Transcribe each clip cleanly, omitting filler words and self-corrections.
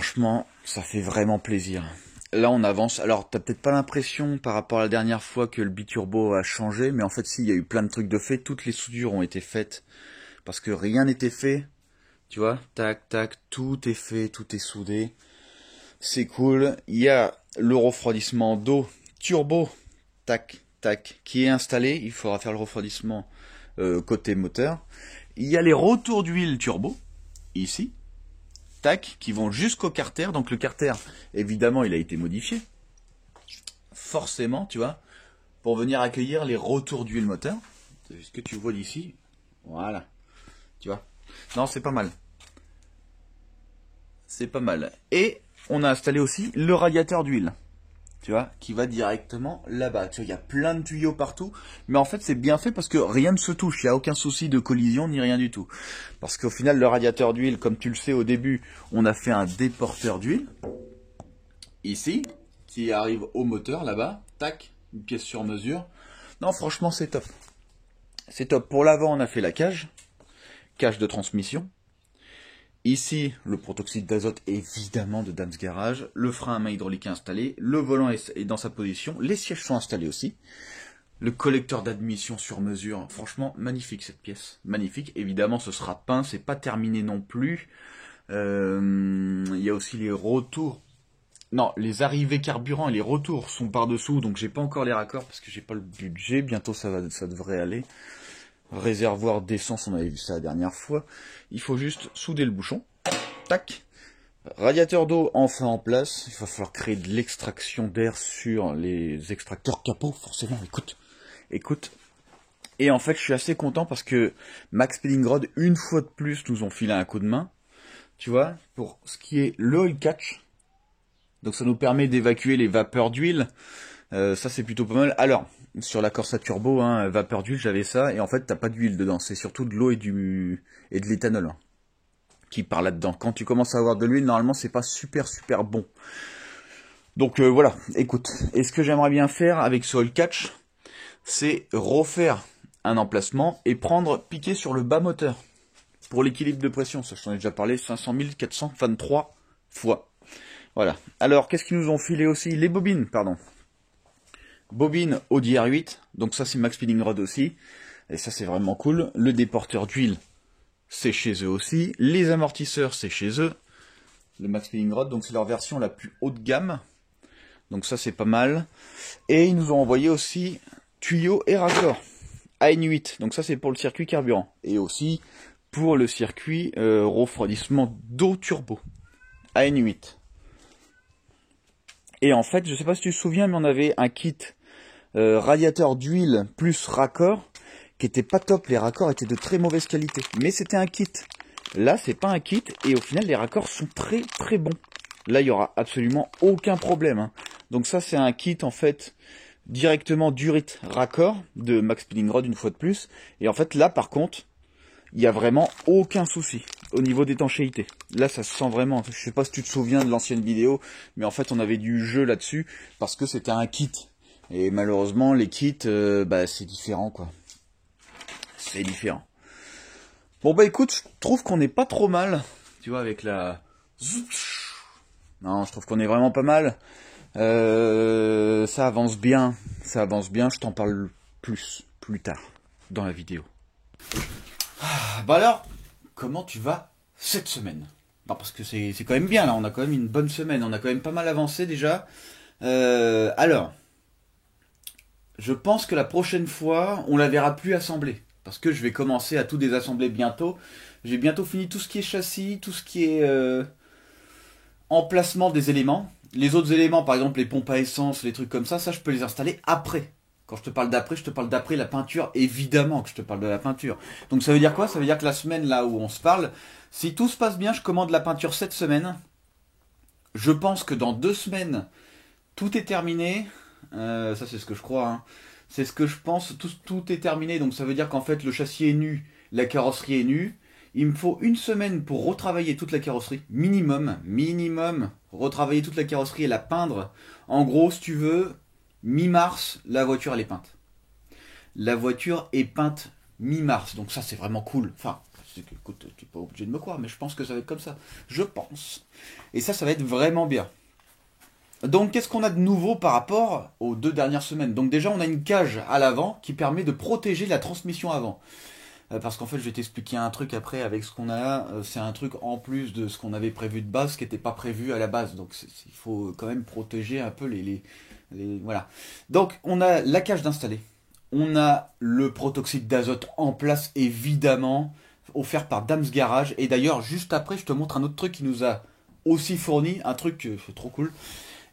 franchement, ça fait vraiment plaisir. Là, on avance. Alors, t'as peut-être pas l'impression par rapport à la dernière fois que le biturbo a changé, mais en fait, si, il y a eu plein de trucs de fait. Toutes les soudures ont été faites parce que rien n'était fait. Tu vois, tac, tac, tout est fait, tout est soudé. C'est cool. Il y a le refroidissement d'eau turbo, tac, tac, qui est installé. Il faudra faire le refroidissement côté moteur. Il y a les retours d'huile turbo, ici. Tac, qui vont jusqu'au carter. Donc le carter, évidemment, il a été modifié. Forcément, tu vois, pour venir accueillir les retours d'huile moteur. C'est ce que tu vois d'ici. Voilà. Tu vois. Non, c'est pas mal. C'est pas mal. Et on a installé aussi le radiateur d'huile. Tu vois, qui va directement là-bas. Tu vois, il y a plein de tuyaux partout. Mais en fait, c'est bien fait parce que rien ne se touche. Il n'y a aucun souci de collision ni rien du tout. Parce qu'au final, le radiateur d'huile, comme tu le sais au début, on a fait un déporteur d'huile. Ici, qui arrive au moteur là-bas. Tac, une pièce sur mesure. Non, franchement, c'est top. C'est top. Pour l'avant, on a fait la cage. Cage de transmission. Ici, le protoxyde d'azote, évidemment, de Dams Garage. Le frein à main hydraulique installé. Le volant est dans sa position. Les sièges sont installés aussi. Le collecteur d'admission sur mesure. Franchement, magnifique cette pièce. Magnifique. Évidemment, ce sera peint. C'est pas terminé non plus. Il y a aussi les retours. Non, les arrivées carburant et les retours sont par-dessous. Donc, j'ai pas encore les raccords parce que j'ai pas le budget. Bientôt, ça devrait aller. Réservoir d'essence, on avait vu ça la dernière fois. Il faut juste souder le bouchon. Tac. Radiateur d'eau enfin en place. Il va falloir créer de l'extraction d'air sur les extracteurs capot, forcément. Écoute. Et en fait, je suis assez content parce que Max Speeding Rod, une fois de plus, nous ont filé un coup de main. Tu vois, pour ce qui est l'oil catch. Donc ça nous permet d'évacuer les vapeurs d'huile. Ça c'est plutôt pas mal. Alors, sur la Corsa Turbo, hein, vapeur d'huile, j'avais ça, et en fait t'as pas d'huile dedans, c'est surtout de l'eau et de l'éthanol hein, qui part là-dedans. Quand tu commences à avoir de l'huile, normalement c'est pas super bon. Donc voilà, écoute, et ce que j'aimerais bien faire avec ce oil catch, c'est refaire un emplacement et piquer sur le bas moteur pour l'équilibre de pression. Ça je t'en ai déjà parlé, 500 423 fois. Voilà. Alors, qu'est-ce qu'ils nous ont filé aussi? Les bobines, pardon. Bobine Audi R8, donc ça c'est Max Speeding Rod aussi, et ça c'est vraiment cool. Le déporteur d'huile, c'est chez eux aussi. Les amortisseurs, c'est chez eux. Le Max Speeding Rod, donc c'est leur version la plus haut de gamme. Donc ça c'est pas mal. Et ils nous ont envoyé aussi tuyaux et raccords AN8, donc ça c'est pour le circuit carburant. Et aussi pour le circuit refroidissement d'eau turbo. AN8. Et en fait, je sais pas si tu te souviens, mais on avait un kit radiateur d'huile plus raccord qui était pas top. Les raccords étaient de très mauvaise qualité, mais c'était un kit. Là c'est pas un kit, et au final les raccords sont très bons. Là il y aura absolument aucun problème hein. Donc ça c'est un kit en fait directement Durit raccord de Max Speeding Rod une fois de plus. Et en fait là par contre il y a vraiment aucun souci au niveau d'étanchéité. Là ça se sent vraiment. Je sais pas si tu te souviens de l'ancienne vidéo, mais en fait on avait du jeu là-dessus parce que c'était un kit. Et malheureusement, les kits, c'est différent, quoi. C'est différent. Bon, bah écoute, je trouve qu'on n'est pas trop mal. Tu vois, avec la... Non, je trouve qu'on est vraiment pas mal. Ça avance bien. Ça avance bien. Je t'en parle plus tard, dans la vidéo. Bah alors, comment tu vas cette semaine? Non, parce que c'est quand même bien, là. On a quand même une bonne semaine. On a quand même pas mal avancé, déjà. Alors... Je pense que la prochaine fois, on la verra plus assemblée. Parce que je vais commencer à tout désassembler bientôt. J'ai bientôt fini tout ce qui est châssis, tout ce qui est emplacement des éléments. Les autres éléments, par exemple les pompes à essence, les trucs comme ça je peux les installer après. Quand je te parle d'après, je te parle d'après la peinture. Évidemment que je te parle de la peinture. Donc ça veut dire quoi? Ça veut dire que la semaine là où on se parle, si tout se passe bien, je commande la peinture cette semaine. Je pense que dans 2 semaines, tout est terminé. Ça c'est ce que je crois, hein. C'est ce que je pense, tout est terminé, donc ça veut dire qu'en fait le châssis est nu, la carrosserie est nue. Il me faut 1 semaine pour retravailler toute la carrosserie, minimum, retravailler toute la carrosserie et la peindre. En gros, si tu veux, mi-mars, la voiture elle est peinte. La voiture est peinte mi-mars, donc ça c'est vraiment cool. Enfin, Écoute, tu n'es pas obligé de me croire, mais je pense que ça va être comme ça. Je pense. Et ça va être vraiment bien. Donc, qu'est-ce qu'on a de nouveau par rapport aux 2 dernières semaines? Donc déjà, on a une cage à l'avant qui permet de protéger la transmission avant. Parce qu'en fait, je vais t'expliquer un truc après avec ce qu'on a. C'est un truc en plus de ce qu'on avait prévu de base, qui n'était pas prévu à la base. Donc, il faut quand même protéger un peu voilà. Donc, on a la cage d'installer. On a le protoxyde d'azote en place, évidemment, offert par Dams Garage. Et d'ailleurs, juste après, je te montre un autre truc qui nous a aussi fourni, un truc trop cool.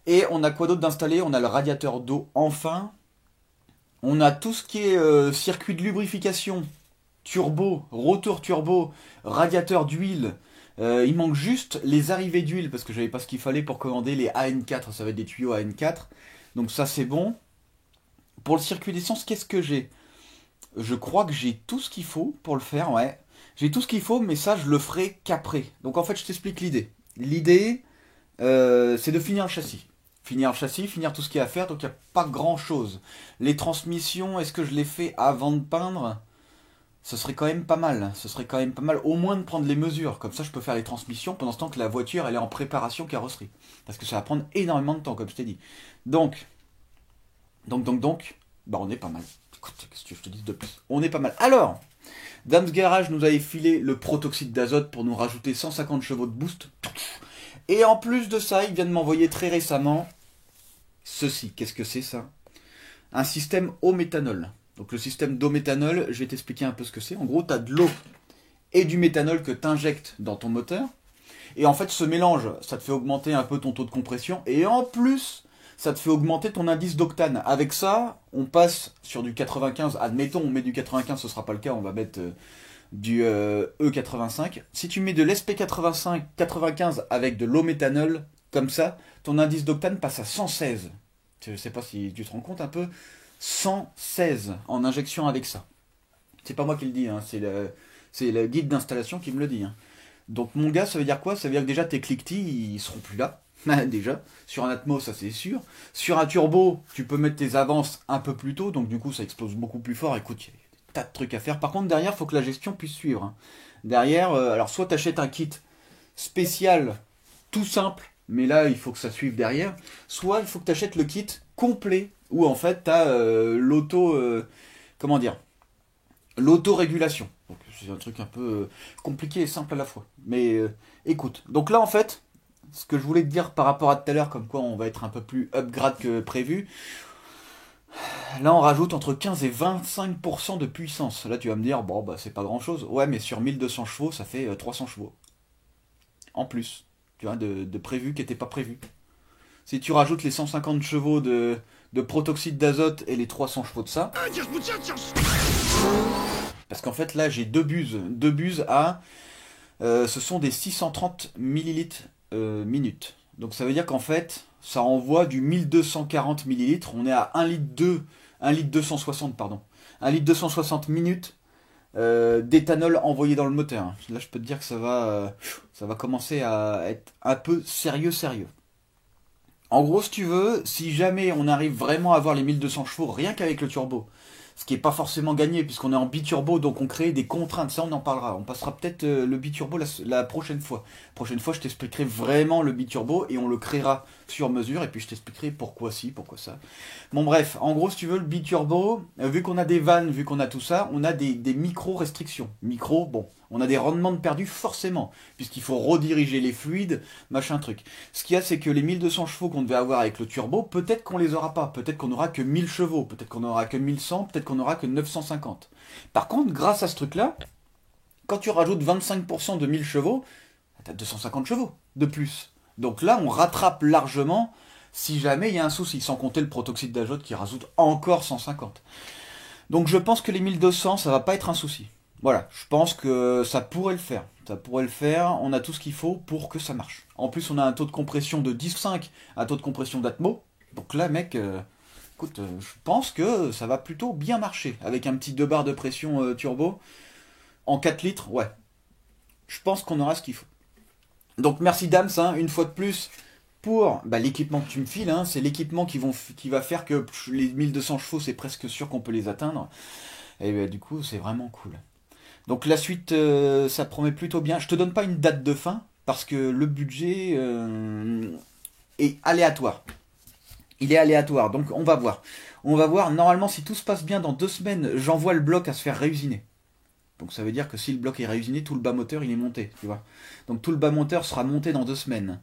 Et on a quoi d'autre d'installer? On a le radiateur d'eau, enfin. On a tout ce qui est circuit de lubrification, turbo, rotor turbo, radiateur d'huile. Il manque juste les arrivées d'huile, parce que j'avais pas ce qu'il fallait pour commander les AN4. Ça va être des tuyaux AN4. Donc ça, c'est bon. Pour le circuit d'essence, qu'est-ce que j'ai? Je crois que j'ai tout ce qu'il faut pour le faire, ouais. J'ai tout ce qu'il faut, mais ça, je le ferai qu'après. Donc en fait, je t'explique l'idée. L'idée, c'est de finir le châssis. Finir le châssis, finir tout ce qu'il y a à faire, donc il n'y a pas grand-chose. Les transmissions, est-ce que je les fais avant de peindre? Ce serait quand même pas mal. Ce serait quand même pas mal, au moins de prendre les mesures. Comme ça, je peux faire les transmissions pendant ce temps que la voiture, elle est en préparation carrosserie. Parce que ça va prendre énormément de temps, comme je t'ai dit. Donc, bah on est pas mal. Écoute, qu'est-ce que je te dis de plus? On est pas mal. Alors, Dams Garage nous avait filé le protoxyde d'azote pour nous rajouter 150 chevaux de boost. Et en plus de ça, il vient de m'envoyer très récemment ceci. Qu'est-ce que c'est ça? Un système eau méthanol. Donc le système d'eau méthanol, je vais t'expliquer un peu ce que c'est. En gros, tu as de l'eau et du méthanol que tu injectes dans ton moteur. Et en fait, ce mélange, ça te fait augmenter un peu ton taux de compression. Et en plus, ça te fait augmenter ton indice d'octane. Avec ça, on passe sur du 95. Admettons, on met du 95, ce sera pas le cas, on va mettre du E85. Si tu mets de l'SP85 95 avec de l'eau méthanol, comme ça, ton indice d'octane passe à 116. Je sais pas si tu te rends compte un peu. 116 en injection avec ça. C'est pas moi qui le dis, hein, c'est le guide d'installation qui me le dit. Hein. Donc mon gars, ça veut dire quoi? Ça veut dire que déjà tes cliquetis, ils seront plus là. Déjà, sur un Atmos, ça c'est sûr. Sur un turbo, tu peux mettre tes avances un peu plus tôt, donc du coup ça explose beaucoup plus fort. Écoute, il y a des tas de trucs à faire. Par contre, derrière, il faut que la gestion puisse suivre. Hein. Derrière, alors soit tu achètes un kit spécial, tout simple, mais là il faut que ça suive derrière, soit il faut que tu achètes le kit complet, où en fait tu as comment dire, l'autorégulation. Donc c'est un truc un peu compliqué et simple à la fois. Mais écoute, donc là en fait, ce que je voulais te dire par rapport à tout à l'heure, comme quoi on va être un peu plus upgrade que prévu, là on rajoute entre 15 et 25% de puissance. Là tu vas me dire, bon bah c'est pas grand chose. Ouais, mais sur 1200 chevaux, ça fait 300 chevaux. En plus, tu vois, de prévu qui n'était pas prévu. Si tu rajoutes les 150 chevaux de protoxyde d'azote et les 300 chevaux de ça, parce qu'en fait là j'ai deux buses à, ce sont des 630 millilitres minute. Donc ça veut dire qu'en fait, ça envoie du 1240 millilitres. On est à 1 litre 2, 1 litre 260, pardon. 1 litre 260 minutes d'éthanol envoyé dans le moteur. Là, je peux te dire que ça va commencer à être un peu sérieux. En gros, si tu veux, si jamais on arrive vraiment à avoir les 1200 chevaux, rien qu'avec le turbo, ce qui n'est pas forcément gagné puisqu'on est en biturbo, donc on crée des contraintes. Ça, on en parlera. On passera peut-être le biturbo la prochaine fois. Prochaine fois, je t'expliquerai vraiment le biturbo et on le créera sur mesure. Et puis, je t'expliquerai pourquoi ci, pourquoi ça. Bon, bref. En gros, si tu veux, le biturbo, vu qu'on a des vannes, vu qu'on a tout ça, on a des micro-restrictions. Bon, on a des rendements de perdus forcément, puisqu'il faut rediriger les fluides, machin truc. Ce qu'il y a, c'est que les 1200 chevaux qu'on devait avoir avec le turbo, peut-être qu'on les aura pas. Peut-être qu'on aura que 1000 chevaux, peut-être qu'on aura que 1100, peut-être qu'on aura que 950. Par contre, grâce à ce truc-là, quand tu rajoutes 25% de 1000 chevaux, tu as 250 chevaux de plus. Donc là, on rattrape largement si jamais il y a un souci, sans compter le protoxyde d'azote qui rajoute encore 150. Donc je pense que les 1200, ça va pas être un souci. Voilà, je pense que ça pourrait le faire. Ça pourrait le faire, on a tout ce qu'il faut pour que ça marche. En plus, on a un taux de compression de 10,5, un taux de compression d'Atmo. Donc là, mec, écoute, je pense que ça va plutôt bien marcher. Avec un petit 2 bars de pression turbo, en 4 litres, ouais. Je pense qu'on aura ce qu'il faut. Donc merci Dams, hein, une fois de plus, pour l'équipement que tu me files. Hein, c'est l'équipement qui va faire que les 1200 chevaux, c'est presque sûr qu'on peut les atteindre. Et du coup, c'est vraiment cool. Donc la suite, ça promet plutôt bien. Je te donne pas une date de fin, parce que le budget est aléatoire. Il est aléatoire, donc on va voir. On va voir, normalement si tout se passe bien dans 2 semaines, j'envoie le bloc à se faire réusiner. Donc ça veut dire que si le bloc est réusiné, tout le bas moteur il est monté, tu vois. Donc tout le bas moteur sera monté dans 2 semaines.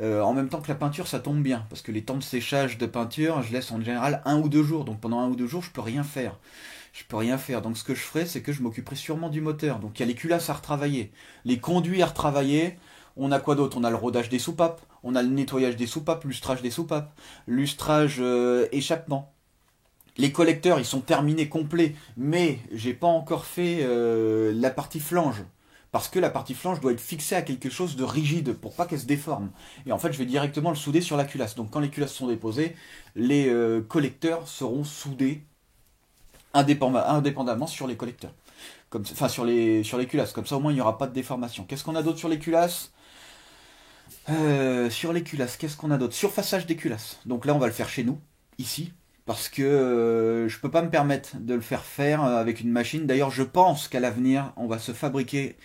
En même temps que la peinture, ça tombe bien, parce que les temps de séchage de peinture, je laisse en général 1 ou 2 jours. Donc pendant 1 ou 2 jours, je peux rien faire. Je peux rien faire. Donc ce que je ferai, c'est que je m'occuperai sûrement du moteur. Donc il y a les culasses à retravailler, les conduits à retravailler. On a quoi d'autre? On a le rodage des soupapes, on a le nettoyage des soupapes, lustrage des soupapes, lustrage échappement. Les collecteurs, ils sont terminés complets, mais j'ai pas encore fait la partie flange. Parce que la partie flange doit être fixée à quelque chose de rigide pour pas qu'elle se déforme. Et en fait, je vais directement le souder sur la culasse. Donc quand les culasses sont déposées, les collecteurs seront soudés indépendamment sur les collecteurs. Enfin, sur les culasses. Comme ça, au moins, il n'y aura pas de déformation. Qu'est-ce qu'on a d'autre sur les culasses? Sur les culasses, qu'est-ce qu'on a d'autre? Surfaçage des culasses. Donc là, on va le faire chez nous, ici. Parce que je peux pas me permettre de le faire avec une machine. D'ailleurs, je pense qu'à l'avenir, on va se fabriquer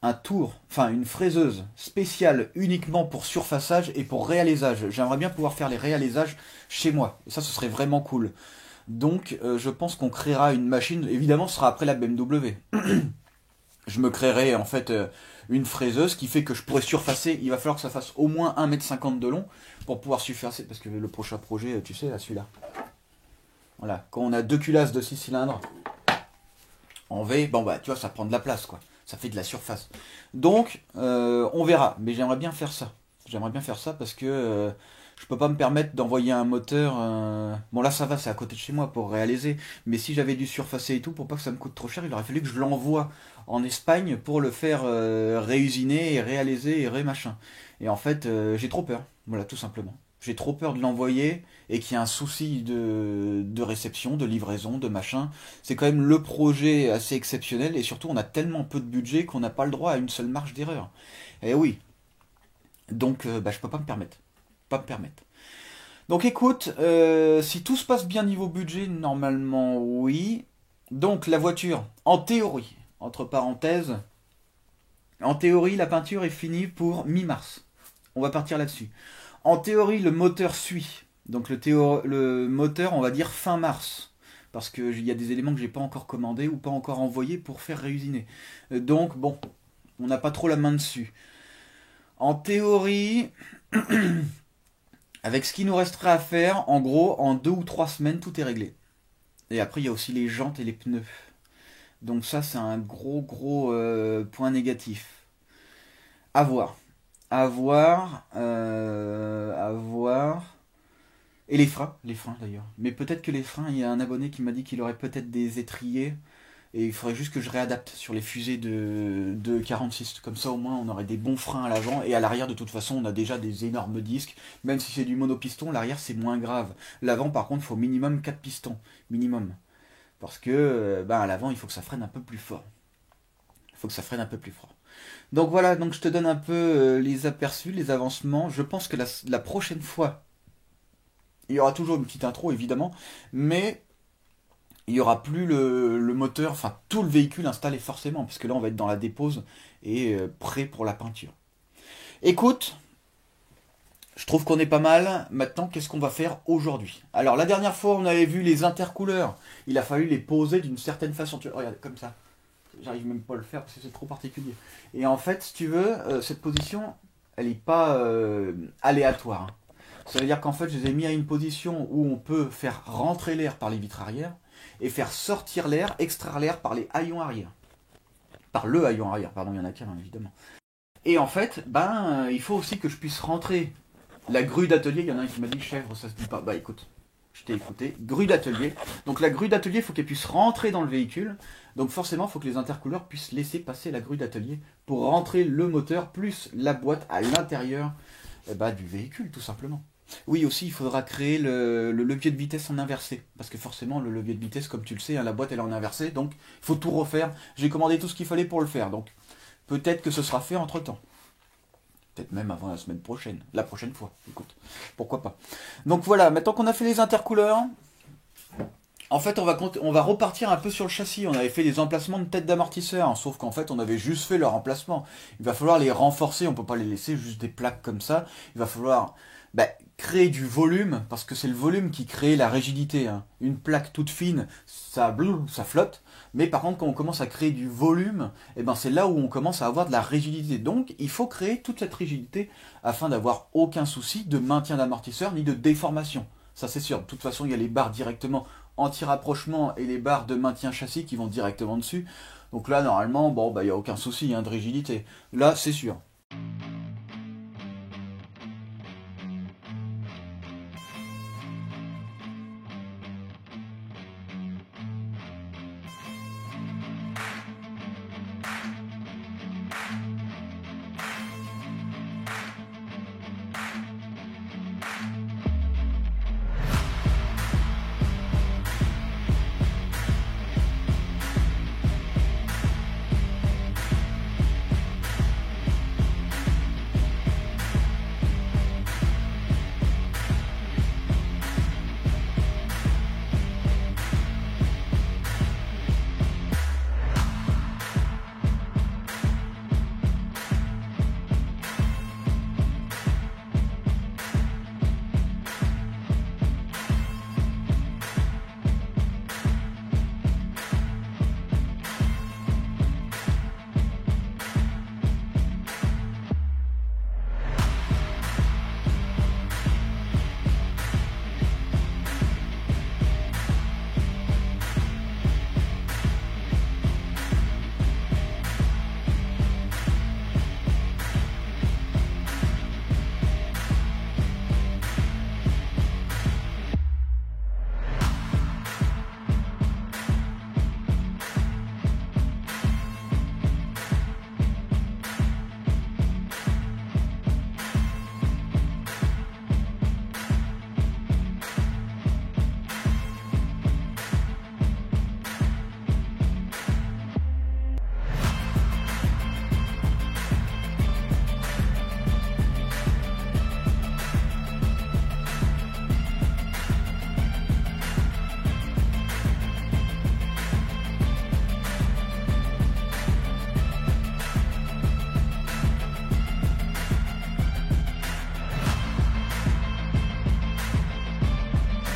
une fraiseuse spéciale uniquement pour surfaçage et pour réalisage. J'aimerais bien pouvoir faire les réalisages chez moi. Et ça, ce serait vraiment cool. Donc, je pense qu'on créera une machine. Évidemment, ce sera après la BMW. Je me créerai en fait une fraiseuse qui fait que je pourrais surfacer. Il va falloir que ça fasse au moins 1,50 m de long pour pouvoir surfacer. Parce que le prochain projet, tu sais, là, celui-là. Voilà, quand on a 2 culasses de 6 cylindres en V, bon bah tu vois, ça prend de la place quoi. Ça fait de la surface. Donc, on verra. Mais j'aimerais bien faire ça. J'aimerais bien faire ça parce que je peux pas me permettre d'envoyer un moteur. Bon là ça va, c'est à côté de chez moi pour réaliser. Mais si j'avais dû surfacer et tout, pour pas que ça me coûte trop cher, il aurait fallu que je l'envoie en Espagne pour le faire réusiner et réaliser et machin. Et en fait, j'ai trop peur. Voilà, tout simplement. J'ai trop peur de l'envoyer et qu'il y ait un souci de réception, de livraison, de machin. C'est quand même le projet assez exceptionnel et surtout on a tellement peu de budget qu'on n'a pas le droit à une seule marge d'erreur. Et oui. Donc je peux pas me permettre. Pas me permettre. Donc écoute, si tout se passe bien niveau budget, normalement oui. Donc la voiture, en théorie, entre parenthèses, en théorie la peinture est finie pour mi-mars. On va partir là-dessus. En théorie, le moteur suit. Donc le moteur, on va dire fin mars. Parce qu'il y a des éléments que j'ai pas encore commandés ou pas encore envoyés pour faire réusiner. Donc bon, on n'a pas trop la main dessus. En théorie, avec ce qui nous resterait à faire, en gros, en 2 ou 3 semaines, tout est réglé. Et après, il y a aussi les jantes et les pneus. Donc ça, c'est un gros point négatif. À voir. À voir. À voir. Et les freins d'ailleurs. Mais peut-être que les freins, il y a un abonné qui m'a dit qu'il aurait peut-être des étriers. Et il faudrait juste que je réadapte sur les fusées de 46. Comme ça au moins on aurait des bons freins à l'avant. Et à l'arrière de toute façon on a déjà des énormes disques. Même si c'est du monopiston, l'arrière c'est moins grave. L'avant par contre il faut minimum 4 pistons. Minimum. Parce que à l'avant il faut que ça freine un peu plus fort. Il faut que ça freine un peu plus fort. Donc voilà, donc je te donne un peu les aperçus, les avancements. Je pense que la prochaine fois, il y aura toujours une petite intro évidemment, mais il n'y aura plus le moteur, enfin tout le véhicule installé forcément, parce que là on va être dans la dépose et prêt pour la peinture. Écoute, je trouve qu'on est pas mal. Maintenant, qu'est-ce qu'on va faire aujourd'hui? Alors la dernière fois on avait vu les intercouleurs, il a fallu les poser d'une certaine façon. Tu regarde comme ça. J'arrive même pas à le faire parce que c'est trop particulier. Et en fait, si tu veux, cette position, elle n'est pas aléatoire. Ça veut dire qu'en fait, je les ai mis à une position où on peut faire rentrer l'air par les vitres arrière et faire sortir l'air, extraire l'air par les haillons arrière. Par le haillon arrière, pardon, il y en a qu'un évidemment. Et en fait, il faut aussi que je puisse rentrer la grue d'atelier. Il y en a un qui m'a dit chèvre, ça se dit pas. Bah écoute, je t'ai écouté. Grue d'atelier. Donc la grue d'atelier, il faut qu'elle puisse rentrer dans le véhicule. Donc forcément, il faut que les intercouleurs puissent laisser passer la grue d'atelier pour rentrer le moteur plus la boîte à l'intérieur du véhicule, tout simplement. Oui, aussi, il faudra créer le levier de vitesse en inversé. Parce que forcément, le levier de vitesse, comme tu le sais, la boîte elle est en inversé. Donc, il faut tout refaire. J'ai commandé tout ce qu'il fallait pour le faire. Donc, peut-être que ce sera fait entre-temps. Peut-être même avant la semaine prochaine. La prochaine fois. Écoute, pourquoi pas. Donc voilà, maintenant qu'on a fait les intercouleurs, En fait, on va repartir un peu sur le châssis. On avait fait des emplacements de tête d'amortisseur, hein, sauf qu'en fait, on avait juste fait leur emplacement. Il va falloir les renforcer, on peut pas les laisser juste des plaques comme ça. Il va falloir créer du volume, parce que c'est le volume qui crée la rigidité, hein. Une plaque toute fine, ça flotte. Mais par contre, quand on commence à créer du volume, eh ben, c'est là où on commence à avoir de la rigidité. Donc, il faut créer toute cette rigidité afin d'avoir aucun souci de maintien d'amortisseur ni de déformation. Ça, c'est sûr. De toute façon, il y a les barres directement anti-rapprochement et les barres de maintien châssis qui vont directement dessus. Donc là, normalement, bon, il n'y a aucun souci, hein, de rigidité. Là, c'est sûr.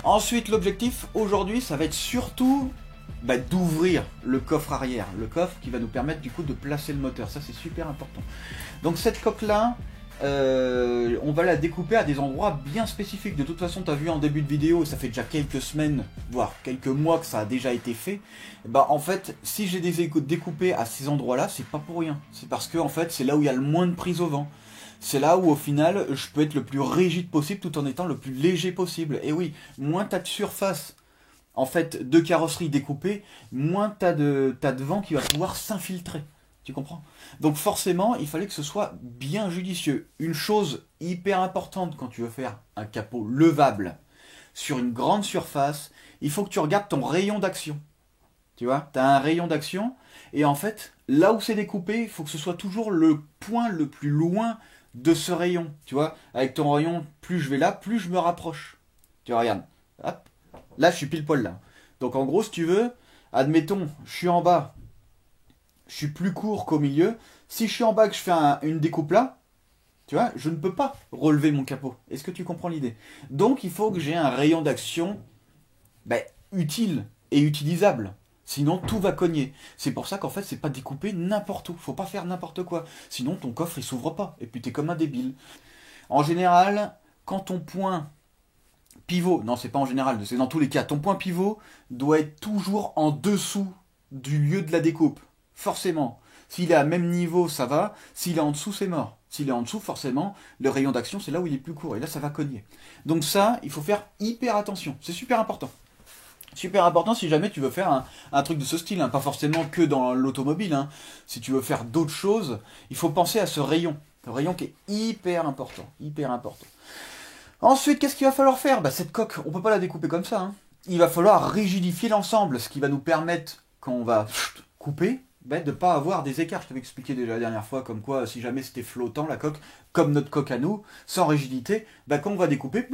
Ensuite, l'objectif aujourd'hui, ça va être surtout d'ouvrir le coffre arrière. Le coffre qui va nous permettre du coup de placer le moteur. Ça, c'est super important. Donc cette coque-là, on va la découper à des endroits bien spécifiques. De toute façon, tu as vu en début de vidéo, ça fait déjà quelques semaines, voire quelques mois que ça a déjà été fait. En fait, si j'ai découpé à ces endroits-là, c'est pas pour rien. C'est parce que en fait, c'est là où il y a le moins de prise au vent. C'est là où au final, je peux être le plus rigide possible tout en étant le plus léger possible. Et oui, moins tu as de surface en fait de carrosserie découpée, moins tu as de vent qui va pouvoir s'infiltrer. Tu comprends? Donc forcément, il fallait que ce soit bien judicieux. Une chose hyper importante quand tu veux faire un capot levable sur une grande surface, il faut que tu regardes ton rayon d'action. Tu vois, tu as un rayon d'action, et en fait, là où c'est découpé, il faut que ce soit toujours le point le plus loin de ce rayon. Tu vois, avec ton rayon, plus je vais là, plus je me rapproche. Tu vois, regarde. Hop. Là, je suis pile poil là. Donc en gros, si tu veux, admettons, je suis en bas, je suis plus court qu'au milieu. Si je suis en bas, que je fais une découpe là, tu vois, je ne peux pas relever mon capot. Est-ce que tu comprends l'idée? Donc il faut que j'ai un rayon d'action utile et utilisable. Sinon, tout va cogner. C'est pour ça qu'en fait, c'est pas découpé n'importe où. Faut pas faire n'importe quoi. Sinon, ton coffre, il s'ouvre pas. Et puis, t'es comme un débile. En général, quand ton point pivot, non, c'est pas en général, c'est dans tous les cas, ton point pivot doit être toujours en dessous du lieu de la découpe. Forcément. S'il est à même niveau, ça va. S'il est en dessous, c'est mort. S'il est en dessous, forcément, le rayon d'action, c'est là où il est plus court. Et là, ça va cogner. Donc ça, il faut faire hyper attention. C'est super important. Super important si jamais tu veux faire un truc de ce style, hein. Pas forcément que dans l'automobile, hein. Si tu veux faire d'autres choses, il faut penser à ce rayon. Le rayon qui est hyper important. Hyper important. Ensuite, qu'est-ce qu'il va falloir faire? Cette coque, on peut pas la découper comme ça, hein. Il va falloir rigidifier l'ensemble, ce qui va nous permettre, quand on va couper, de ne pas avoir des écarts. Je t'avais expliqué déjà la dernière fois, comme quoi, si jamais c'était flottant, la coque, comme notre coque à nous, sans rigidité, quand on va découper,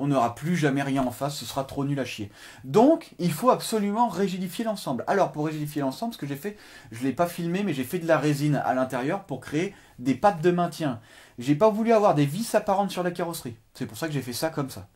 on n'aura plus jamais rien en face, ce sera trop nul à chier. Donc, il faut absolument rigidifier l'ensemble. Alors, pour rigidifier l'ensemble, ce que j'ai fait, je ne l'ai pas filmé, mais j'ai fait de la résine à l'intérieur pour créer des pattes de maintien. J'ai pas voulu avoir des vis apparentes sur la carrosserie. C'est pour ça que j'ai fait ça comme ça.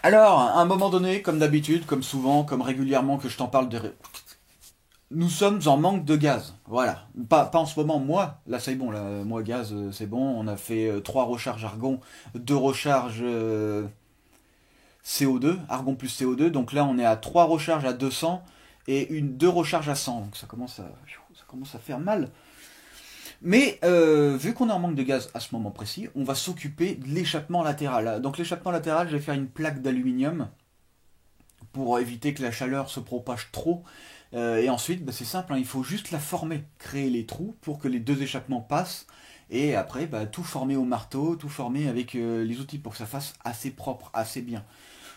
Alors, à un moment donné, comme d'habitude, comme souvent, comme régulièrement que je t'en parle, nous sommes en manque de gaz. Voilà. Pas en ce moment, moi. Là, c'est bon. Là, moi, gaz, c'est bon. On a fait 3 recharges argon, 2 recharges CO2, argon plus CO2. Donc là, on est à 3 recharges à 200 et 2 recharges à 100. Donc ça commence à faire mal. Mais vu qu'on est en manque de gaz à ce moment précis, on va s'occuper de l'échappement latéral. Donc l'échappement latéral, je vais faire une plaque d'aluminium pour éviter que la chaleur se propage trop. Et ensuite, bah, c'est simple, hein, il faut juste la former, créer les trous pour que les 2 échappements passent. Et après, bah, tout former au marteau, tout former avec les outils pour que ça fasse assez propre, assez bien.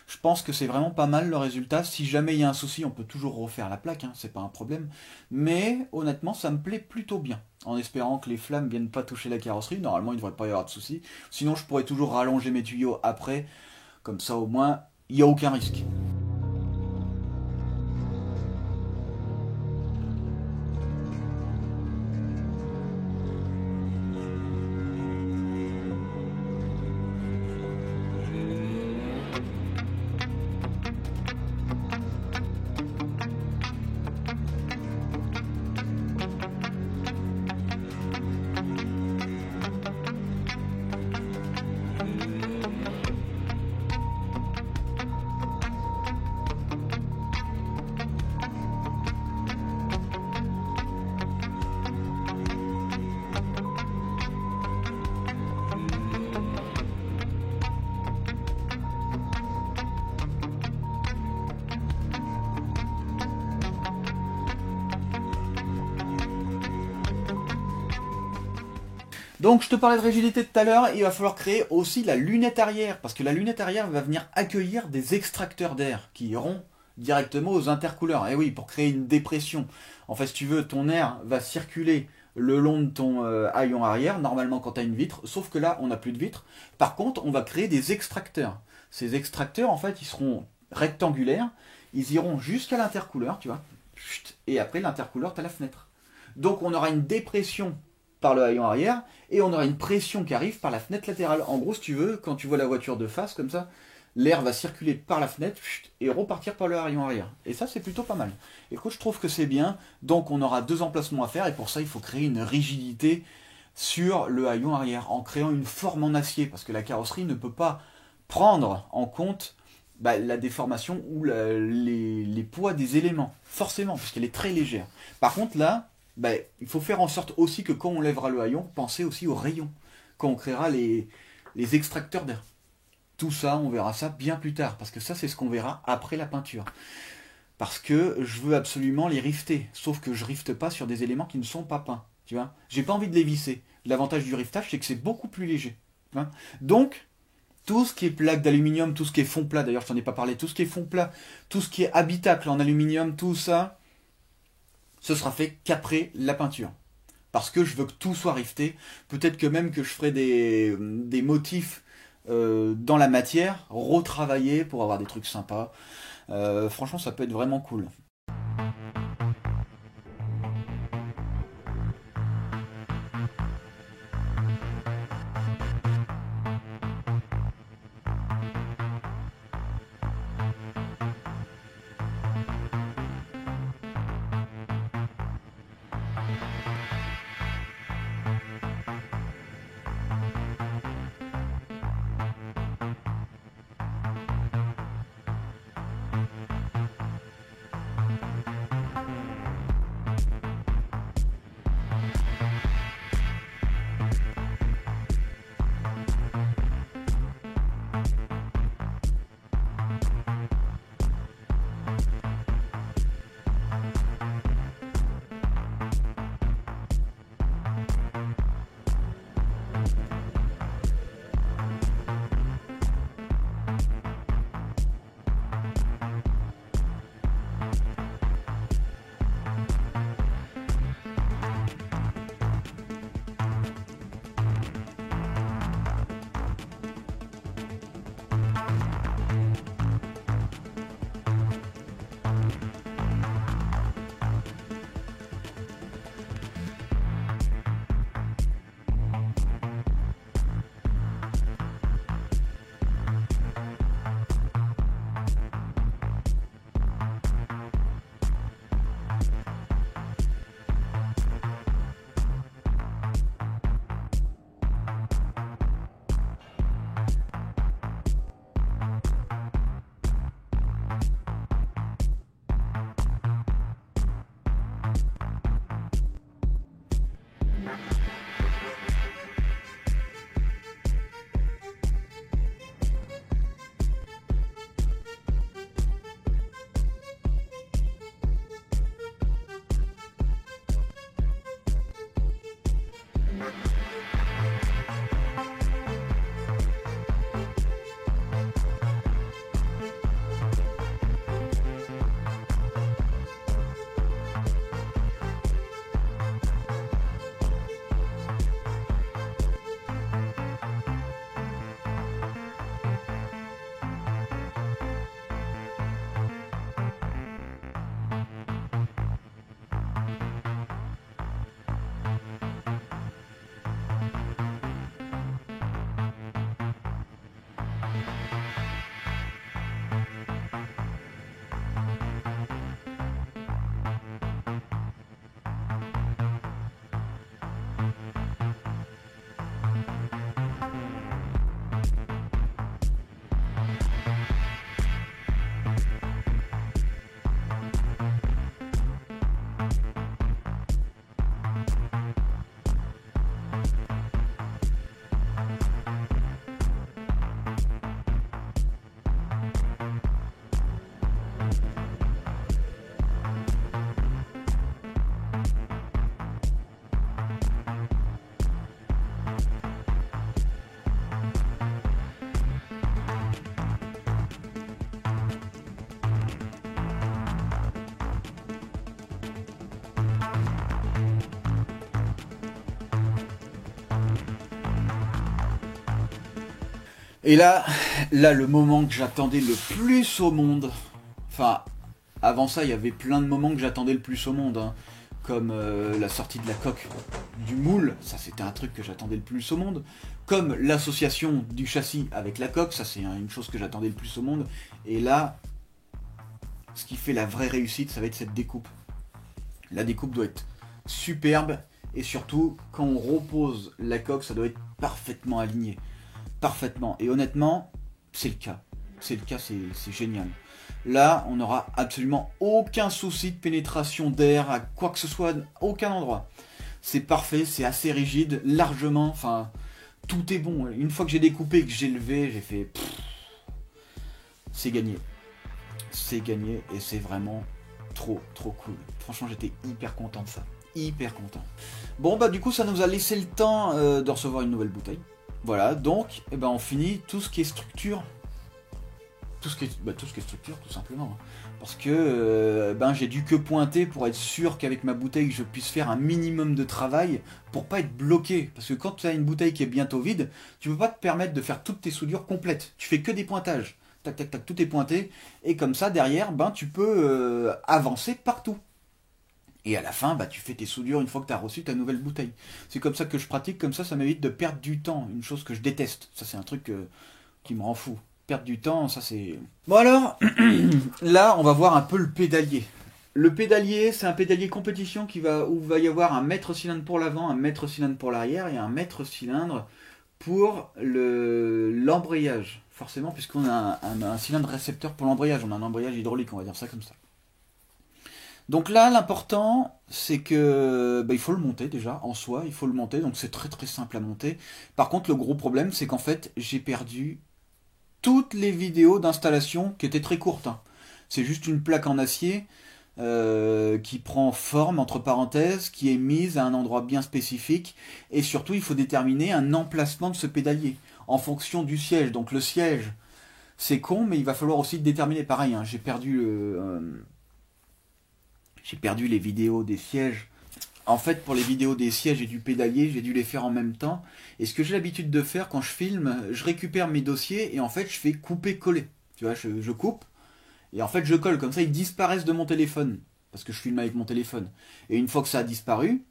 Je pense que c'est vraiment pas mal le résultat. Si jamais il y a un souci, on peut toujours refaire la plaque, hein, c'est pas un problème. Mais honnêtement, ça me plaît plutôt bien. En espérant que les flammes viennent pas toucher la carrosserie. Normalement, il ne devrait pas y avoir de souci. Sinon, je pourrais toujours rallonger mes tuyaux après. Comme ça, au moins, il n'y a aucun risque. Donc je te parlais de rigidité tout à l'heure, il va falloir créer aussi la lunette arrière, parce que la lunette arrière va venir accueillir des extracteurs d'air qui iront directement aux intercooleurs. Et oui, pour créer une dépression. En fait, si tu veux, ton air va circuler le long de ton haillon arrière, normalement quand tu as une vitre, sauf que là, on n'a plus de vitre. Par contre, on va créer des extracteurs. Ces extracteurs, en fait, ils seront rectangulaires, ils iront jusqu'à l'intercooleur, tu vois. chut, et après l'intercouleur, tu as la fenêtre. Donc on aura une dépression par le haillon arrière, et on aura une pression qui arrive par la fenêtre latérale. En gros, si tu veux, quand tu vois la voiture de face, comme ça, l'air va circuler par la fenêtre chut, et repartir par le haillon arrière. Et ça, c'est plutôt pas mal. Écoute, je trouve que c'est bien. Donc on aura 2 emplacements à faire, et pour ça, il faut créer une rigidité sur le haillon arrière, en créant une forme en acier, parce que la carrosserie ne peut pas prendre en compte la déformation ou les poids des éléments, forcément, puisqu'elle est très légère. Par contre, là, il faut faire en sorte aussi que quand on lèvera le haillon, penser aussi aux rayons, quand on créera les extracteurs d'air. Tout ça, on verra ça bien plus tard, parce que ça, c'est ce qu'on verra après la peinture. Parce que je veux absolument les rifter, sauf que je rifte pas sur des éléments qui ne sont pas peints. Tu vois, j'ai pas envie de les visser. L'avantage du riftage, c'est que c'est beaucoup plus léger. Hein. Donc, tout ce qui est plaque d'aluminium, tout ce qui est fond plat, d'ailleurs je t'en ai pas parlé, tout ce qui est fond plat, tout ce qui est habitacle en aluminium, tout ça, ce sera fait qu'après la peinture. Parce que je veux que tout soit rifté. Peut-être que même que je ferai des motifs dans la matière, retravaillés pour avoir des trucs sympas. Franchement, ça peut être vraiment cool. Et là, le moment que j'attendais le plus au monde, enfin, Avant ça, il y avait plein de moments que j'attendais le plus au monde, hein, comme la sortie de la coque du moule, ça c'était un truc que j'attendais le plus au monde, comme l'association du châssis avec la coque, ça c'est une chose que j'attendais le plus au monde, et là, ce qui fait la vraie réussite, ça va être cette découpe. La découpe doit être superbe, et surtout, quand on repose la coque, ça doit être parfaitement aligné. Parfaitement. Et honnêtement, c'est le cas. C'est le cas, c'est génial. Là, on n'aura absolument aucun souci de pénétration d'air à quoi que ce soit, à aucun endroit. C'est parfait, c'est assez rigide, largement, enfin, tout est bon. Une fois que j'ai découpé, que j'ai levé, j'ai fait... c'est gagné. C'est gagné et c'est vraiment trop cool. Franchement, j'étais hyper content de ça. Hyper content. Bon, bah du coup, ça nous a laissé le temps de recevoir une nouvelle bouteille. Voilà, donc, eh ben, on finit tout ce qui est structure. Tout ce qui est structure, tout simplement. Parce que j'ai dû que pointer pour être sûr qu'avec ma bouteille, je puisse faire un minimum de travail pour pas être bloqué. Parce que quand tu as une bouteille qui est bientôt vide, tu peux pas te permettre de faire toutes tes soudures complètes. Tu fais que des pointages. Tac, tac, tac, tout est pointé. Et comme ça, derrière, tu peux avancer partout. Et à la fin, tu fais tes soudures une fois que tu as reçu ta nouvelle bouteille. C'est comme ça que je pratique, comme ça m'évite de perdre du temps. Une chose que je déteste. Ça, c'est un truc qui me rend fou. Perdre du temps, ça c'est... Bon alors, là, on va voir un peu le pédalier. Le pédalier, c'est un pédalier compétition où il va y avoir un mètre cylindre pour l'avant, un mètre cylindre pour l'arrière et un mètre cylindre pour l'embrayage. Forcément, puisqu'on a un cylindre récepteur pour l'embrayage. On a un embrayage hydraulique, on va dire ça comme ça. Donc là, l'important, c'est que il faut le monter déjà, en soi, il faut le monter, donc c'est très très simple à monter. Par contre, le gros problème, c'est qu'en fait, j'ai perdu toutes les vidéos d'installation qui étaient très courtes. Hein. C'est juste une plaque en acier qui prend forme, entre parenthèses, qui est mise à un endroit bien spécifique, et surtout, il faut déterminer un emplacement de ce pédalier, en fonction du siège. Donc le siège, c'est con, mais il va falloir aussi déterminer, pareil, hein, j'ai perdu les vidéos des sièges. En fait, pour les vidéos des sièges et du pédalier, j'ai dû les faire en même temps. Et ce que j'ai l'habitude de faire quand je filme, je récupère mes dossiers et en fait, je fais couper-coller. Tu vois, je coupe et en fait, je colle. Comme ça, ils disparaissent de mon téléphone. Parce que je filme avec mon téléphone. Et une fois que ça a disparu,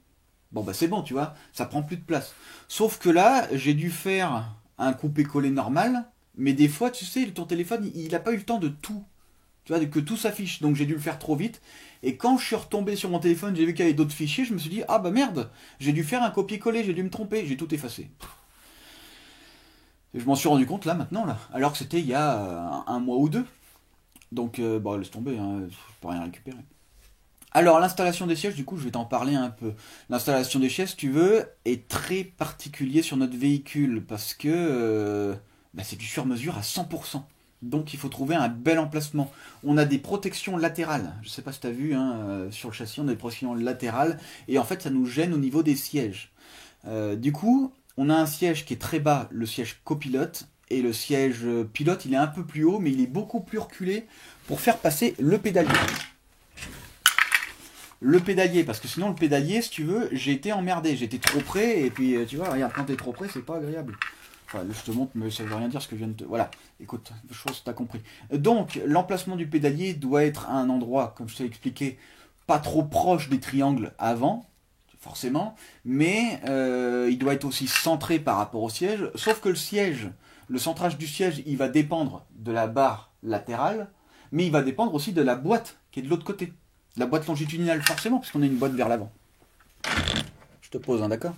c'est bon, tu vois, ça prend plus de place. Sauf que là, j'ai dû faire un couper-coller normal. Mais des fois, tu sais, ton téléphone, il n'a pas eu le temps de tout. Tu vois, que tout s'affiche. Donc j'ai dû le faire trop vite. Et quand je suis retombé sur mon téléphone, j'ai vu qu'il y avait d'autres fichiers, je me suis dit, ah bah merde, j'ai dû faire un copier-coller, j'ai dû me tromper, j'ai tout effacé. Et je m'en suis rendu compte là, maintenant, là, alors que c'était il y a un mois ou deux. Donc, laisse tomber, hein, je peux rien récupérer. Alors, l'installation des sièges, du coup, je vais t'en parler un peu. L'installation des sièges, si tu veux, est très particulier sur notre véhicule, parce que c'est du sur-mesure à 100%. Donc il faut trouver un bel emplacement. On a des protections latérales. Je ne sais pas si tu as vu, hein, sur le châssis, on a des protections latérales. Et en fait, ça nous gêne au niveau des sièges. Du coup, on a un siège qui est très bas, le siège copilote. Et le siège pilote, il est un peu plus haut, mais il est beaucoup plus reculé pour faire passer le pédalier. Le pédalier, parce que sinon le pédalier, si tu veux, j'ai été emmerdé. J'étais trop près, et puis tu vois, regarde, quand t'es trop près, c'est pas agréable. Enfin, là, je te montre, mais ça veut rien dire ce que je viens de te... Voilà, écoute, je pense que tu as compris. Donc, l'emplacement du pédalier doit être à un endroit, comme je t'ai expliqué, pas trop proche des triangles avant, forcément, mais il doit être aussi centré par rapport au siège, sauf que le centrage du siège, il va dépendre de la barre latérale, mais il va dépendre aussi de la boîte qui est de l'autre côté. La boîte longitudinale, forcément, puisqu'on a une boîte vers l'avant. Je te pose, hein, d'accord ?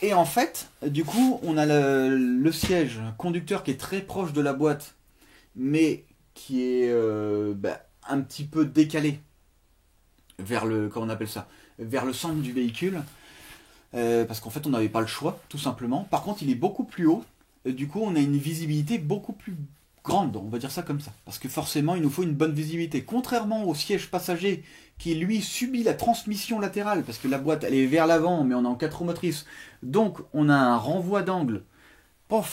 Et en fait, du coup, on a le siège conducteur qui est très proche de la boîte, mais qui est un petit peu décalé vers comment on appelle ça, vers le centre du véhicule, parce qu'en fait, on n'avait pas le choix, tout simplement. Par contre, il est beaucoup plus haut, et du coup, on a une visibilité beaucoup plus grande, on va dire ça comme ça. Parce que forcément, il nous faut une bonne visibilité. Contrairement au siège passager, qui lui subit la transmission latérale, parce que la boîte elle est vers l'avant, mais on est en 4 roues motrices, donc on a un renvoi d'angle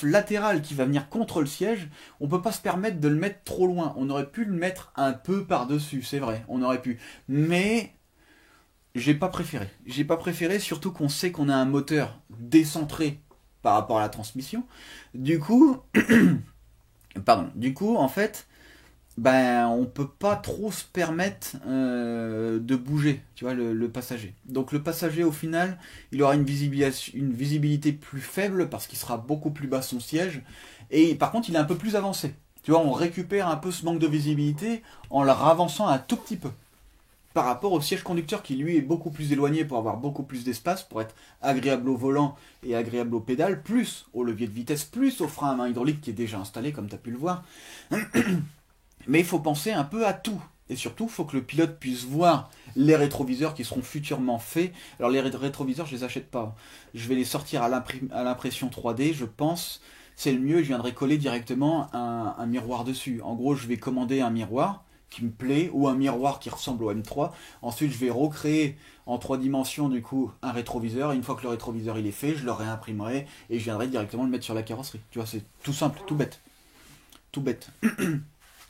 latéral qui va venir contre le siège, on peut pas se permettre de le mettre trop loin, on aurait pu le mettre un peu par-dessus, c'est vrai, on aurait pu, mais j'ai pas préféré, surtout qu'on sait qu'on a un moteur décentré par rapport à la transmission, du coup, en fait, ben on peut pas trop se permettre de bouger, tu vois, le passager. Donc le passager au final, il aura une visibilité plus faible parce qu'il sera beaucoup plus bas son siège, et par contre il est un peu plus avancé. Tu vois, on récupère un peu ce manque de visibilité en le ravançant un tout petit peu. Par rapport au siège conducteur qui lui est beaucoup plus éloigné pour avoir beaucoup plus d'espace, pour être agréable au volant et agréable aux pédales, plus au levier de vitesse, plus au frein à main hydraulique qui est déjà installé comme tu as pu le voir. Mais il faut penser un peu à tout. Et surtout, il faut que le pilote puisse voir les rétroviseurs qui seront futurement faits. Alors les rétroviseurs, je les achète pas. Je vais les sortir à l'impression 3D, je pense. C'est le mieux, je viendrai coller directement un miroir dessus. En gros, je vais commander un miroir qui me plaît, ou un miroir qui ressemble au M3. Ensuite, je vais recréer en 3 dimensions, du coup, un rétroviseur. Et une fois que le rétroviseur il est fait, je le réimprimerai et je viendrai directement le mettre sur la carrosserie. Tu vois, c'est tout simple, tout bête. Tout bête.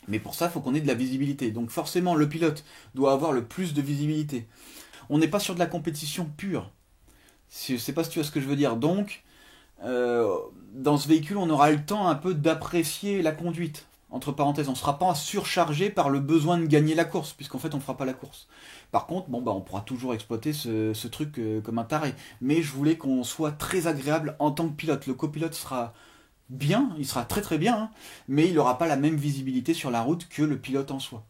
Mais pour ça, il faut qu'on ait de la visibilité. Donc forcément, le pilote doit avoir le plus de visibilité. On n'est pas sur de la compétition pure. Je ne sais pas si tu vois ce que je veux dire. Donc, dans ce véhicule, on aura le temps un peu d'apprécier la conduite. Entre parenthèses, on ne sera pas surchargé par le besoin de gagner la course, puisqu'en fait, on ne fera pas la course. Par contre, bon, bah, on pourra toujours exploiter ce truc comme un taré. Mais je voulais qu'on soit très agréable en tant que pilote. Le copilote sera bien, il sera très très bien, hein, mais il n'aura pas la même visibilité sur la route que le pilote en soi.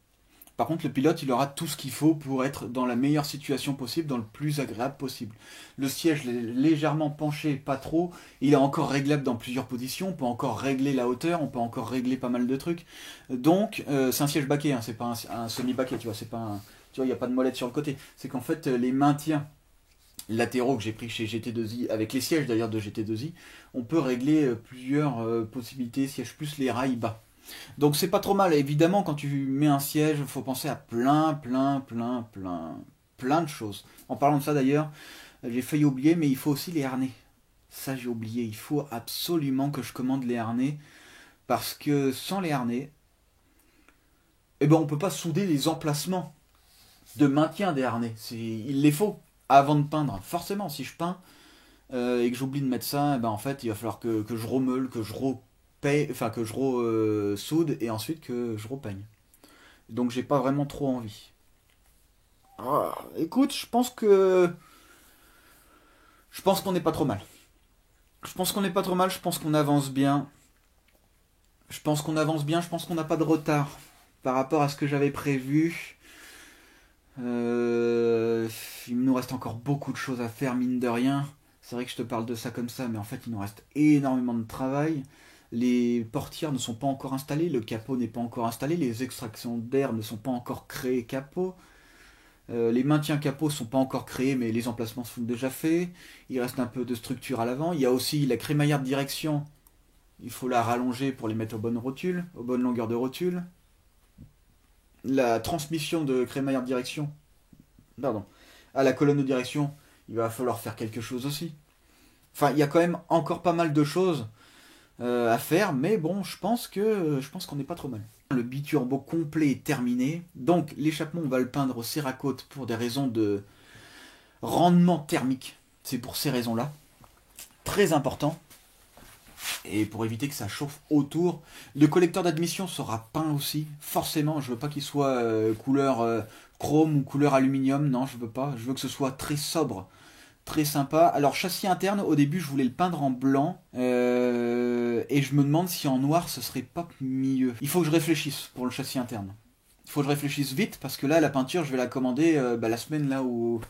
Par contre, le pilote, il aura tout ce qu'il faut pour être dans la meilleure situation possible, dans le plus agréable possible. Le siège est légèrement penché, pas trop. Il est encore réglable dans plusieurs positions. On peut encore régler la hauteur, on peut encore régler pas mal de trucs. Donc, c'est un siège baquet, hein, c'est pas un semi-baquet, tu vois. C'est pas tu vois, il n'y a pas de molette sur le côté. C'est qu'en fait, les maintiens latéraux que j'ai pris chez GT2i, avec les sièges d'ailleurs de GT2i, on peut régler plusieurs possibilités, siège plus les rails bas. Donc c'est pas trop mal. Évidemment, quand tu mets un siège, il faut penser à plein de choses. En parlant de ça d'ailleurs, j'ai failli oublier, mais il faut aussi les harnais. Ça j'ai oublié, il faut absolument que je commande les harnais, parce que sans les harnais, eh ben on peut pas souder les emplacements de maintien des harnais. Il les faut avant de peindre. Forcément, si je peins et que j'oublie de mettre ça, eh ben en fait il va falloir que je remeule, que je que je soude et ensuite que je repeigne. Donc j'ai pas vraiment trop envie. Ah, écoute, je pense qu'on n'est pas trop mal. Je pense qu'on n'est pas trop mal, je pense qu'on avance bien. Je pense qu'on avance bien, je pense qu'on n'a pas de retard par rapport à ce que j'avais prévu. Il nous reste encore beaucoup de choses à faire, mine de rien. C'est vrai que je te parle de ça comme ça, mais en fait il nous reste énormément de travail. Les portières ne sont pas encore installées, le capot n'est pas encore installé, les extractions d'air ne sont pas encore créées capot. Les maintiens capot ne sont pas encore créés, mais les emplacements sont déjà faits. Il reste un peu de structure à l'avant. Il y a aussi la crémaillère de direction. Il faut la rallonger pour les mettre aux bonnes rotules, aux bonnes longueurs de rotule. La transmission de crémaillère de direction, pardon, à la colonne de direction, il va falloir faire quelque chose aussi. Enfin, il y a quand même encore pas mal de choses à faire, mais bon, je pense qu'on n'est pas trop mal. Le biturbo complet est terminé, donc l'échappement on va le peindre au Cerakote pour des raisons de rendement thermique. C'est pour ces raisons-là, très important, et pour éviter que ça chauffe autour. Le collecteur d'admission sera peint aussi, forcément. Je veux pas qu'il soit couleur chrome ou couleur aluminium, non, je veux pas. Je veux que ce soit très sobre. Très sympa. Alors châssis interne, au début je voulais le peindre en blanc et je me demande si en noir ce serait pas mieux. Il faut que je réfléchisse pour le châssis interne. Il faut que je réfléchisse vite parce que là la peinture je vais la commander la semaine là où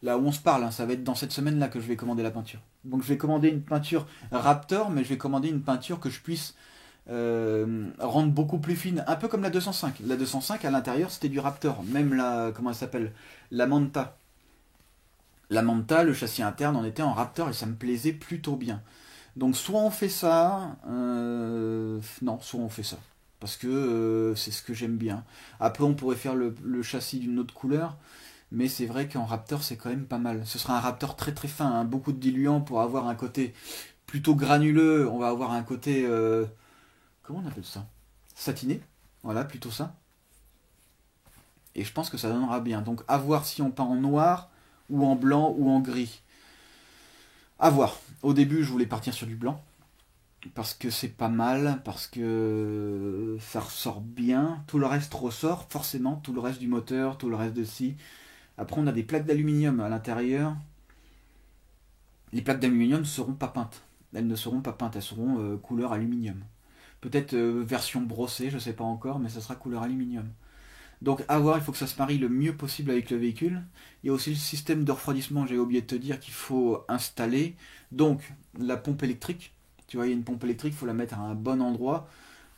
on se parle. Hein. Ça va être dans cette semaine là que je vais commander la peinture. Donc je vais commander une peinture Raptor, mais je vais commander une peinture que je puisse rendre beaucoup plus fine, un peu comme la 205. La 205 à l'intérieur c'était du Raptor, même la, comment elle s'appelle, la Manta. La Manta, le châssis interne, on était en Raptor et ça me plaisait plutôt bien. Donc soit on fait ça, non, soit on fait ça. Parce que c'est ce que j'aime bien. Après on pourrait faire le châssis d'une autre couleur, mais c'est vrai qu'en Raptor c'est quand même pas mal. Ce sera un Raptor très très fin, hein, beaucoup de diluant pour avoir un côté plutôt granuleux. On va avoir un côté, comment on appelle ça? Satiné, voilà, plutôt ça. Et je pense que ça donnera bien. Donc à voir si on peint en noir, ou en blanc, ou en gris. À voir. Au début, je voulais partir sur du blanc. parce que c'est pas mal, parce que ça ressort bien. Tout le reste ressort, forcément, tout le reste du moteur, tout le reste de scie. Après, on a des plaques d'aluminium à l'intérieur. Les plaques d'aluminium ne seront pas peintes. Elles ne seront pas peintes, elles seront couleur aluminium. Peut-être version brossée, je sais pas encore, mais ça sera couleur aluminium. Donc à voir, il faut que ça se marie le mieux possible avec le véhicule. Il y a aussi le système de refroidissement, j'ai oublié de te dire qu'il faut installer. Donc la pompe électrique, tu vois, il y a une pompe électrique, il faut la mettre à un bon endroit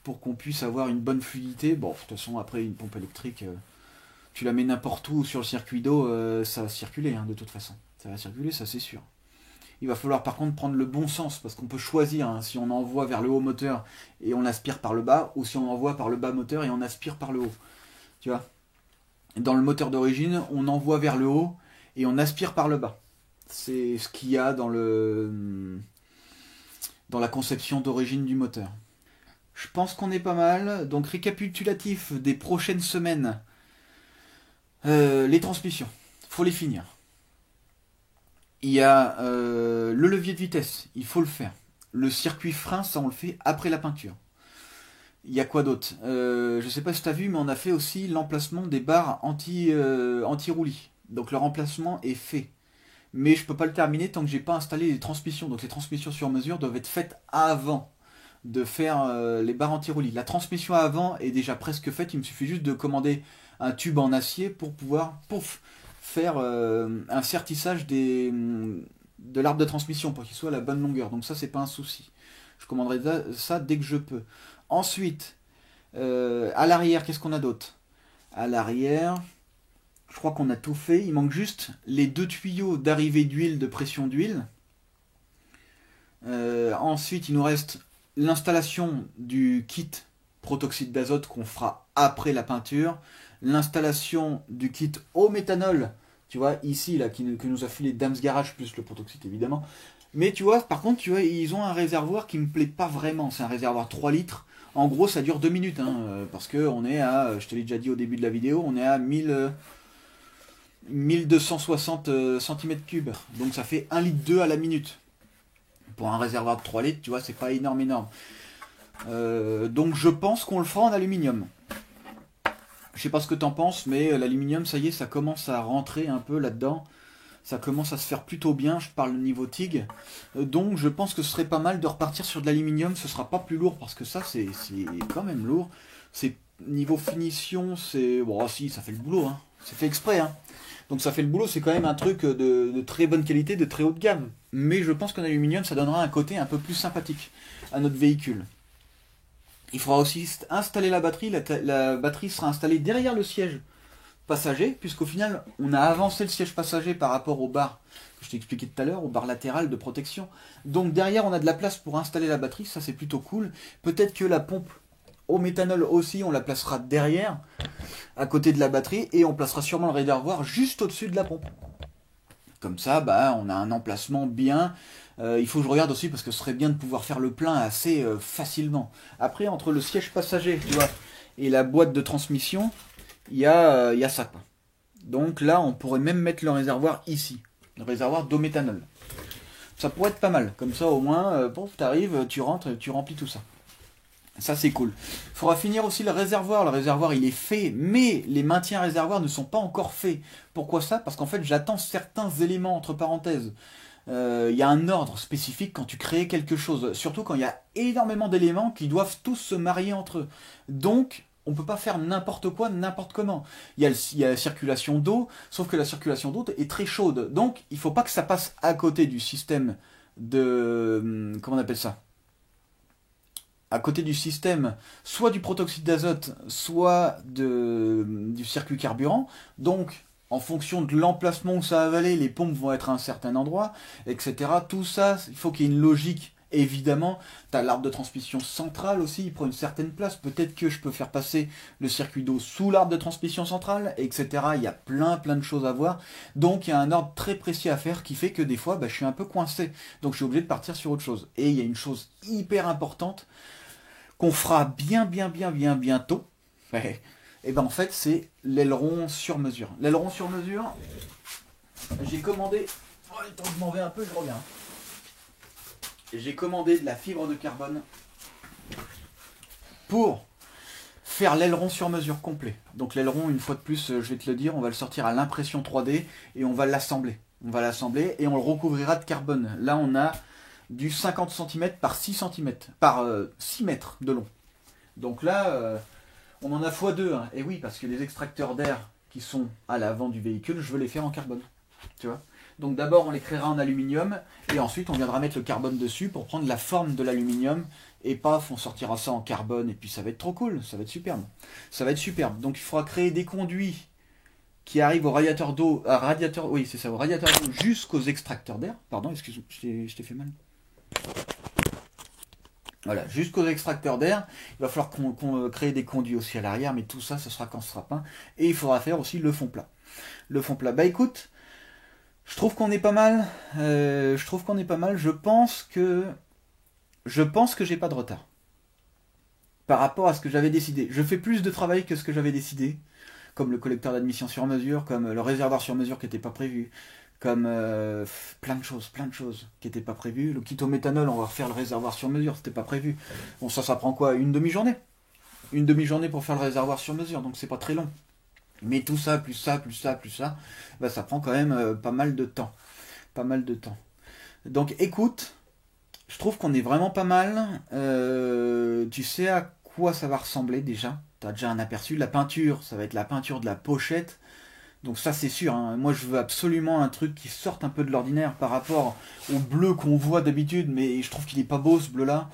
pour qu'on puisse avoir une bonne fluidité. Bon, de toute façon, après une pompe électrique, tu la mets n'importe où sur le circuit d'eau, ça va circuler, hein, de toute façon. Ça va circuler, ça c'est sûr. Il va falloir par contre prendre le bon sens, parce qu'on peut choisir hein, si on envoie vers le haut moteur et on aspire par le bas, ou si on envoie par le bas moteur et on aspire par le haut. Tu vois, dans le moteur d'origine, on envoie vers le haut et on aspire par le bas. C'est ce qu'il y a dans la conception d'origine du moteur. Je pense qu'on est pas mal. Donc récapitulatif des prochaines semaines. Les transmissions, faut les finir. Il y a le levier de vitesse, il faut le faire. Le circuit frein, ça on le fait après la peinture. Il y a quoi d'autre Je sais pas si tu as vu, mais on a fait aussi l'emplacement des barres anti-roulis. Donc le remplacement est fait. Mais je peux pas le terminer tant que j'ai pas installé les transmissions. Donc les transmissions sur mesure doivent être faites avant de faire les barres anti-roulis. La transmission avant est déjà presque faite. Il me suffit juste de commander un tube en acier pour pouvoir faire un sertissage de l'arbre de transmission pour qu'il soit à la bonne longueur. Donc ça, c'est pas un souci. Je commanderai ça dès que je peux. Ensuite, à l'arrière, qu'est-ce qu'on a d'autre? À l'arrière, je crois qu'on a tout fait. Il manque juste les 2 tuyaux d'arrivée d'huile, de pression d'huile. Ensuite, il nous reste l'installation du kit protoxyde d'azote qu'on fera après la peinture. L'installation du kit au méthanol, tu vois, ici, là, que nous a filé Dams Garage, plus le protoxyde évidemment. Mais tu vois, par contre, tu vois, ils ont un réservoir qui me plaît pas vraiment. C'est un réservoir 3 litres. En gros, ça dure 2 minutes, hein, parce que on est à, je te l'ai déjà dit au début de la vidéo, on est à 1260 cm3. Donc ça fait 1,2 litre à la minute. Pour un réservoir de 3 litres, tu vois, c'est pas énorme. Donc je pense qu'on le fera en aluminium. Je sais pas ce que t'en penses, mais l'aluminium, ça y est, ça commence à rentrer un peu là-dedans. Ça commence à se faire plutôt bien, je parle niveau TIG. Donc je pense que ce serait pas mal de repartir sur de l'aluminium. Ce sera pas plus lourd, parce que ça, c'est quand même lourd. C'est niveau finition, c'est... Bon, si, ça fait le boulot, hein. C'est fait exprès, hein. Donc ça fait le boulot, c'est quand même un truc de très bonne qualité, de très haut de gamme. Mais je pense qu'en aluminium, ça donnera un côté un peu plus sympathique à notre véhicule. Il faudra aussi installer la batterie. La batterie sera installée derrière le siège passager, puisqu'au final, on a avancé le siège passager par rapport aux barres que je t'ai expliqué tout à l'heure, aux barres latérales de protection. Donc derrière, on a de la place pour installer la batterie, ça c'est plutôt cool. Peut-être que la pompe au méthanol aussi, on la placera derrière, à côté de la batterie, et on placera sûrement le réservoir juste au-dessus de la pompe. Comme ça, bah, on a un emplacement bien. Il faut que je regarde aussi, parce que ce serait bien de pouvoir faire le plein assez facilement. Après, entre le siège passager, tu vois, et la boîte de transmission, il y a ça, quoi. Donc là, on pourrait même mettre le réservoir ici. Le réservoir d'eau méthanol. Ça pourrait être pas mal. Comme ça, au moins, tu arrives, tu rentres, tu remplis tout ça. Ça, c'est cool. Il faudra finir aussi le réservoir. Le réservoir, il est fait, mais les maintiens réservoirs ne sont pas encore faits. Pourquoi ça? Parce qu'en fait, j'attends certains éléments, entre parenthèses. Il y a un ordre spécifique quand tu crées quelque chose. Surtout quand il y a énormément d'éléments qui doivent tous se marier entre eux. Donc, on ne peut pas faire n'importe quoi, n'importe comment. Il y a la circulation d'eau, sauf que la circulation d'eau est très chaude. Donc, il ne faut pas que ça passe à côté du système de... Comment on appelle ça? À côté du système, soit du protoxyde d'azote, soit du circuit carburant. Donc, en fonction de l'emplacement où ça va aller, les pompes vont être à un certain endroit, etc. Tout ça, il faut qu'il y ait une logique. Évidemment, tu as l'arbre de transmission central aussi, il prend une certaine place. Peut-être que je peux faire passer le circuit d'eau sous l'arbre de transmission central, etc. Il y a plein de choses à voir. Donc il y a un ordre très précis à faire qui fait que des fois, je suis un peu coincé. Donc je suis obligé de partir sur autre chose. Et il y a une chose hyper importante qu'on fera bientôt. Et ben en fait, c'est l'aileron sur mesure. L'aileron sur mesure, j'ai commandé... Oh, le temps que je m'en vais un peu, je reviens. j'ai commandé de la fibre de carbone pour faire l'aileron sur mesure complet. Donc l'aileron, une fois de plus, je vais te le dire, on va le sortir à l'impression 3D et on va l'assembler. On va l'assembler et on le recouvrira de carbone. Là, on a du 50 cm par 6 cm, par 6 mètres de long. Donc là, on en a x2. Hein. Et oui, parce que les extracteurs d'air qui sont à l'avant du véhicule, je veux les faire en carbone. Tu vois. Donc d'abord, on les créera en aluminium et ensuite, on viendra mettre le carbone dessus pour prendre la forme de l'aluminium. Et paf, on sortira ça en carbone et puis ça va être trop cool, ça va être superbe. Ça va être superbe. Donc il faudra créer des conduits qui arrivent au radiateur d'eau, oui c'est ça, au radiateur d'eau jusqu'aux extracteurs d'air. Pardon, excuse-moi, je t'ai fait mal. Voilà, jusqu'aux extracteurs d'air. Il va falloir qu'on crée des conduits aussi à l'arrière, mais tout ça, ce sera quand ce sera peint. Et il faudra faire aussi le fond plat. Le fond plat. Bah écoute, je trouve qu'on est pas mal. Je pense que j'ai pas de retard. Par rapport à ce que j'avais décidé. Je fais plus de travail que ce que j'avais décidé. Comme le collecteur d'admission sur mesure, comme le réservoir sur mesure qui n'était pas prévu. Comme plein de choses qui n'étaient pas prévues. Le kit au méthanol, on va refaire le réservoir sur mesure, c'était pas prévu. Bon, ça prend quoi? Une demi-journée? Une demi-journée pour faire le réservoir sur mesure, donc c'est pas très long. Mais tout ça, plus ça, bah, ça prend quand même pas mal de temps. Pas mal de temps. Donc écoute, je trouve qu'on est vraiment pas mal. Tu sais à quoi ça va ressembler déjà? Tu as déjà un aperçu. La peinture, ça va être la peinture de la pochette. Donc ça c'est sûr, hein. Moi je veux absolument un truc qui sorte un peu de l'ordinaire par rapport au bleu qu'on voit d'habitude, mais je trouve qu'il est pas beau ce bleu là.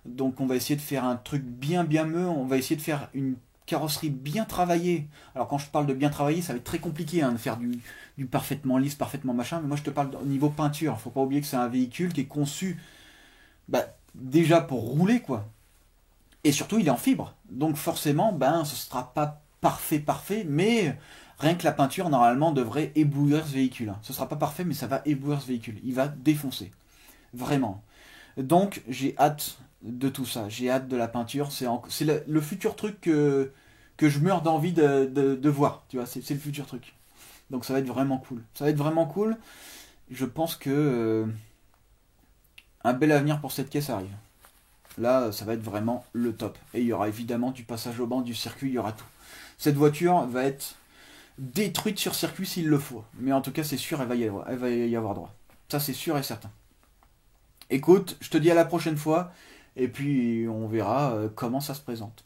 Donc on va essayer de faire un truc bien mieux, on va essayer de faire une carrosserie bien travaillée. Alors quand je parle de bien travaillée, ça va être très compliqué hein, de faire du parfaitement lisse, parfaitement machin, mais moi je te parle au niveau peinture. Faut pas oublier que c'est un véhicule qui est conçu bah, déjà pour rouler quoi. Et surtout il est en fibre. Donc forcément, ben ce sera pas parfait, mais rien que la peinture, normalement, devrait éblouir ce véhicule. Hein. Ce sera pas parfait, mais ça va éblouir ce véhicule. Il va défoncer. Vraiment. Donc, j'ai hâte de tout ça. J'ai hâte de la peinture. C'est le futur truc que je meurs d'envie de voir. Tu vois, c'est le futur truc. Donc, ça va être vraiment cool. Ça va être vraiment cool. Je pense que un bel avenir pour cette caisse arrive. Là, ça va être vraiment le top. Et il y aura évidemment du passage au banc, du circuit, il y aura tout. Cette voiture va être détruite sur circuit s'il le faut. Mais en tout cas, c'est sûr, elle va y avoir droit. Ça, c'est sûr et certain. Écoute, je te dis à la prochaine fois, et puis on verra comment ça se présente.